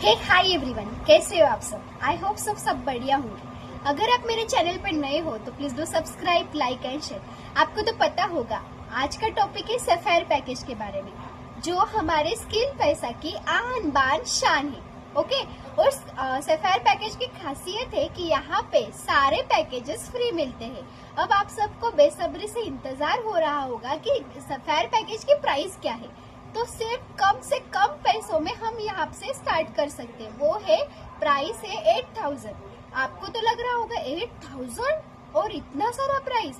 हे hi everyone, कैसे हो आप सब। आई होप सब बढ़िया होंगे। अगर आप मेरे चैनल पर नए हो तो please do subscribe, like and share. आपको तो पता होगा आज का टॉपिक है सफेयर पैकेज के बारे में, जो हमारे स्किल पैसा की आन बान शान है। ओके, और सफेयर पैकेज की खासियत है कि यहाँ पे सारे पैकेजेस फ्री मिलते हैं। अब आप सबको बेसब्री से इंतजार हो रहा होगा कि सफेयर पैकेज की प्राइस क्या है। तो सिर्फ कम से कम पैसों में हम यहाँ से स्टार्ट कर सकते हैं। वो है प्राइस है 8000। आपको तो लग रहा होगा 8000 और इतना सारा प्राइस।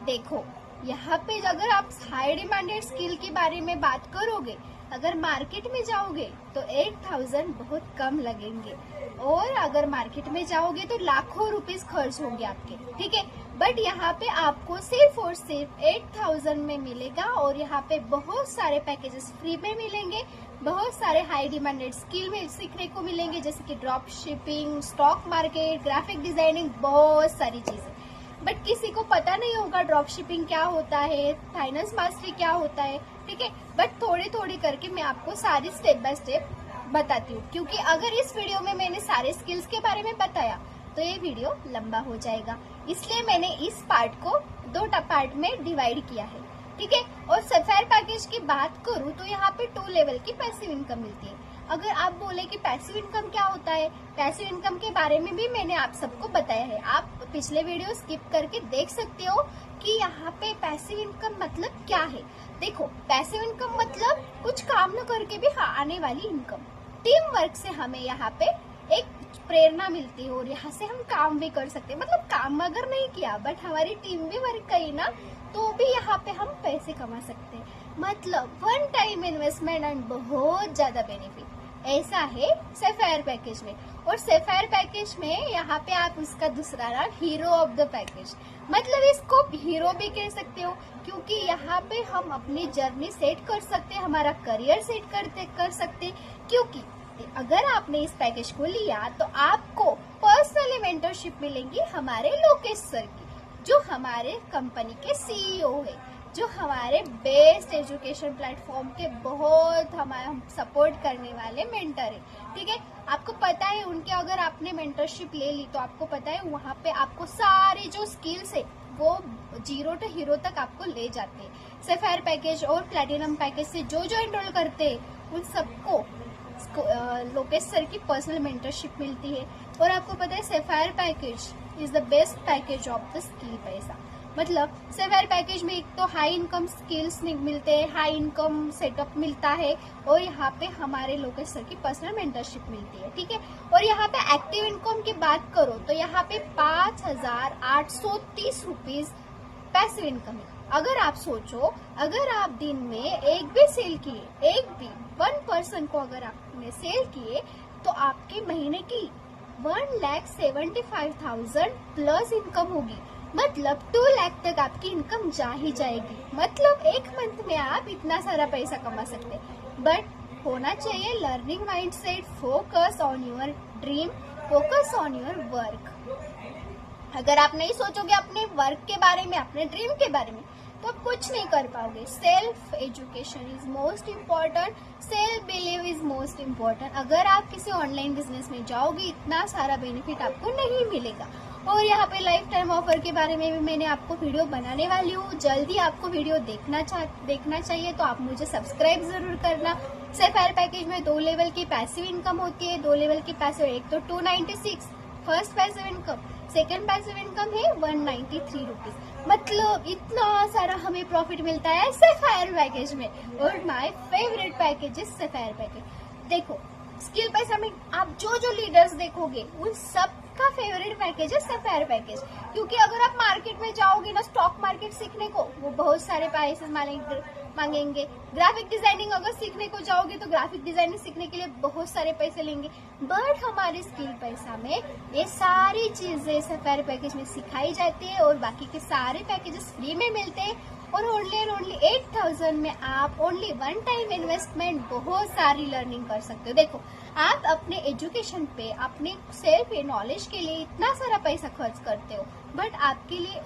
देखो यहाँ पे अगर आप हाई डिमांडेड स्किल के बारे में बात करोगे, अगर मार्केट में जाओगे तो 8000 बहुत कम लगेंगे, और अगर मार्केट में जाओगे तो लाखों रुपीस खर्च होंगे आपके। ठीक है, बट यहाँ पे आपको सिर्फ और सिर्फ 8000 में मिलेगा, और यहाँ पे बहुत सारे पैकेजेस फ्री में मिलेंगे। बहुत सारे हाई डिमांडेड स्किल में सीखने को मिलेंगे, जैसे कि drop shipping, stock market, graphic designing, बहुत सारी चीजें। बट किसी को पता नहीं होगा ड्रॉप शिपिंग क्या होता है, फाइनेंस मास्टरी क्या होता है। ठीक है, बट थोड़ी थोड़ी करके मैं आपको सारी स्टेप बाय स्टेप बताती हूँ, क्योंकि अगर इस वीडियो में मैंने सारे स्किल्स के बारे में बताया तो ये वीडियो लंबा हो जाएगा। इसलिए मैंने इस पार्ट को 2 पार्ट में डिवाइड किया है। ठीक है, और सफेयर पैकेज की बात करूँ तो यहाँ पे 2 लेवल की पैसिव इनकम मिलती है। अगर आप बोले कि पैसिव इनकम क्या होता है, पैसिव इनकम के बारे में भी मैंने आप सबको बताया है। आप पिछले वीडियो स्किप करके देख सकते हो कि यहाँ पे पैसिव इनकम मतलब क्या है। देखो, पैसिव इनकम मतलब कुछ काम न करके भी आने वाली इनकम। टीम वर्क से हमें यहाँ पे एक प्रेरणा मिलती है, और यहाँ से हम काम भी कर सकते हैं। मतलब काम अगर नहीं किया बट हमारी टीम भी वर्क करी ना, तो भी यहाँ पे हम पैसे कमा सकते हैं। मतलब 1 टाइम इन्वेस्टमेंट एंड बहुत ज्यादा बेनिफिट, ऐसा है सफेयर पैकेज में। और सफेयर पैकेज में यहाँ पे आप उसका दूसरा नाम हीरो ऑफ द पैकेज, मतलब इसको हीरो भी कह सकते हो, क्योंकि यहाँ पे हम अपनी जर्नी सेट कर सकते हैं, हमारा करियर सेट कर सकते। क्योंकि अगर आपने इस पैकेज को लिया तो आपको पर्सनली मेंटरशिप मिलेंगी हमारे लोकेश सर की, जो हमारे कंपनी के सीईओ है, जो हमारे बेस्ट एजुकेशन प्लेटफॉर्म के बहुत हम सपोर्ट करने वाले मेंटर है। ठीक है, आपको पता है उनके अगर आपने मेंटरशिप ले ली तो आपको पता है वहाँ पे आपको सारे जो स्किल्स है वो 0 to हीरो तक आपको ले जाते हैं। सफेयर पैकेज और प्लैटिनम पैकेज से जो एनरोल करते हैं उन सबको लोकेश सर की पर्सनल मेंटरशिप मिलती है। और आपको पता है sphere package is the best package of the skill पैसा। मतलब सफेयर पैकेज में एक तो हाई इनकम स्किल्स मिलते हैं, हाई इनकम सेटअप मिलता है, और यहाँ पे हमारे लोकेश सर की पर्सनल मेंटरशिप मिलती है। ठीक है, और यहाँ पे एक्टिव इनकम की बात करो तो यहाँ पे 5830 रुपीज पैसिव इनकम है। अगर आप सोचो, अगर आप दिन में एक भी सेल किए, एक भी 1 पर्सन को अगर आपने सेल किए, तो आपके महीने की 1,75,000 प्लस इनकम होगी। मतलब 2 लाख तक आपकी इनकम जा ही जाएगी। मतलब एक मंथ में आप इतना सारा पैसा कमा सकते हैं। बट होना चाहिए learning mindset, focus on your dream, focus on your work. अगर आप नहीं सोचोगे अपने वर्क के बारे में, अपने ड्रीम के बारे में, तो आप कुछ नहीं कर पाओगे। Self education is most important, self believe is most important. अगर आप किसी ऑनलाइन बिजनेस में जाओगे इतना सारा बेनिफिट आपको नहीं मिलेगा। और यहाँ पे लाइफ टाइम ऑफर के बारे में भी मैंने आपको वीडियो बनाने वाली हूँ। जल्दी आपको वीडियो देखना चाहिए तो आप मुझे सब्सक्राइब जरूर करना। सफेयर पैकेज में 2 लेवल की पैसिव इनकम होती है। 2 लेवल की पैसिव, एक तो 296 first passive income, second passive income है 193 रुपीज। मतलब इतना सारा हमें प्रॉफिट मिलता है सफेयर पैकेज में। और my favourite package is sphere package. देखो, स्किल पैसा में आप जो लीडर्स देखोगे उन सब का फेवरेट पैकेज है सफेयर पैकेज। क्योंकि अगर आप मार्केट में जाओगे ना स्टॉक मार्केट सीखने को, वो बहुत सारे पैसे मांगेंगे। ग्राफिक डिजाइनिंग अगर सीखने को जाओगे तो ग्राफिक डिजाइनिंग सीखने के लिए बहुत सारे पैसे लेंगे। बट हमारे स्किल पैसा में ये सारी चीजें सफेयर पैकेज में सिखाई जाती है, और बाकी के सारे पैकेजेस फ्री में मिलते हैं। और ओनली एंड ओनली 8000 में आप ओनली 1 टाइम इन्वेस्टमेंट बहुत सारी लर्निंग कर सकते हो। देखो, आप अपने एजुकेशन पे, अपने सेल्फ नॉलेज के लिए इतना सारा पैसा खर्च करते हो, बट आपके लिए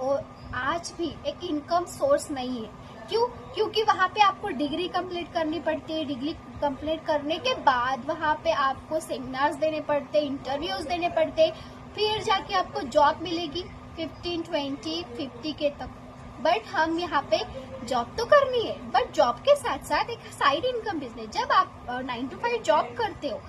आज भी एक इनकम सोर्स नहीं है। क्यों? क्योंकि वहाँ पे आपको डिग्री कंप्लीट करनी पड़ती है। डिग्री कंप्लीट करने के बाद वहाँ पे आपको सेमिनार्स देने पड़ते, इंटरव्यूज देने पड़ते, फिर जाके आपको जॉब मिलेगी 15, 20, 50 के तक। बट हम यहाँ पे जॉब तो करनी है, बट जॉब के साथ साथ एक साइड इनकम बिजनेस। जब आप 9 to 5 जॉब करते हो,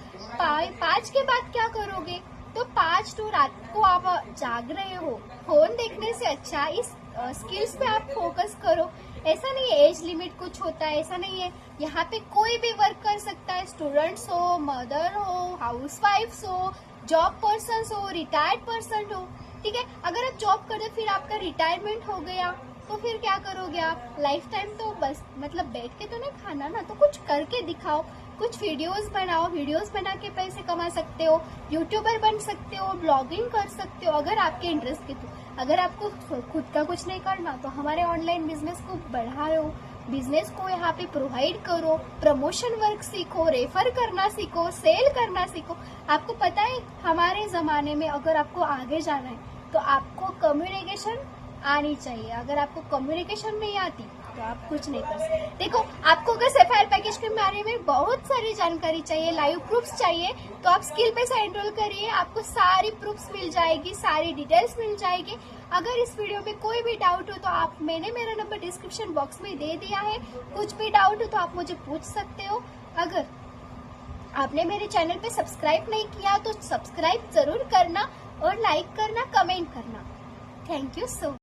5 के बाद क्या करोगे? तो 5 to रात को आप जाग रहे हो, फोन देखने से अच्छा इस स्किल्स पे आप फोकस करो। ऐसा नहीं है एज लिमिट कुछ होता है, ऐसा नहीं है। यहाँ पे कोई भी वर्क कर सकता है, स्टूडेंट्स हो, मदर हो, हाउसवाइफ्स हो, जॉब पर्सन हो, रिटायर्ड पर्सन हो, ठीक है। अगर आप जॉब करते फिर आपका रिटायरमेंट हो गया तो फिर क्या करोगे आप? लाइफ टाइम तो बस मतलब बैठ के तो नहीं खाना ना, तो कुछ करके दिखाओ, कुछ वीडियोस बनाओ, वीडियोस बना के पैसे कमा सकते हो, यूट्यूबर बन सकते हो, ब्लॉगिंग कर सकते हो अगर आपके इंटरेस्ट के। तो अगर आपको खुद का कुछ नहीं करना तो हमारे ऑनलाइन बिजनेस को बढ़ाओ, बिजनेस को यहाँ पे प्रोवाइड करो, प्रमोशन वर्क सीखो, रेफर करना सीखो, सेल करना सीखो। आपको पता है हमारे जमाने में अगर आपको आगे जाना है तो आपको कम्युनिकेशन आनी चाहिए। अगर आपको कम्युनिकेशन नहीं आती तो आप कुछ नहीं कर सकते। देखो, आपको अगर सफायर पैकेज के बारे में बहुत सारी जानकारी चाहिए, लाइव प्रूफ्स चाहिए, तो आप स्किल पे से एनरोल करिए, आपको सारी प्रूफ्स मिल जाएगी, सारी डिटेल्स मिल जाएगी। अगर इस वीडियो में कोई भी डाउट हो तो मैंने मेरा नंबर डिस्क्रिप्शन बॉक्स में दे दिया है, कुछ भी डाउट हो तो आप मुझे पूछ सकते हो। अगर आपने मेरे चैनल पे सब्सक्राइब नहीं किया तो सब्सक्राइब जरूर करना और लाइक करना, कमेंट करना। Thank you so much.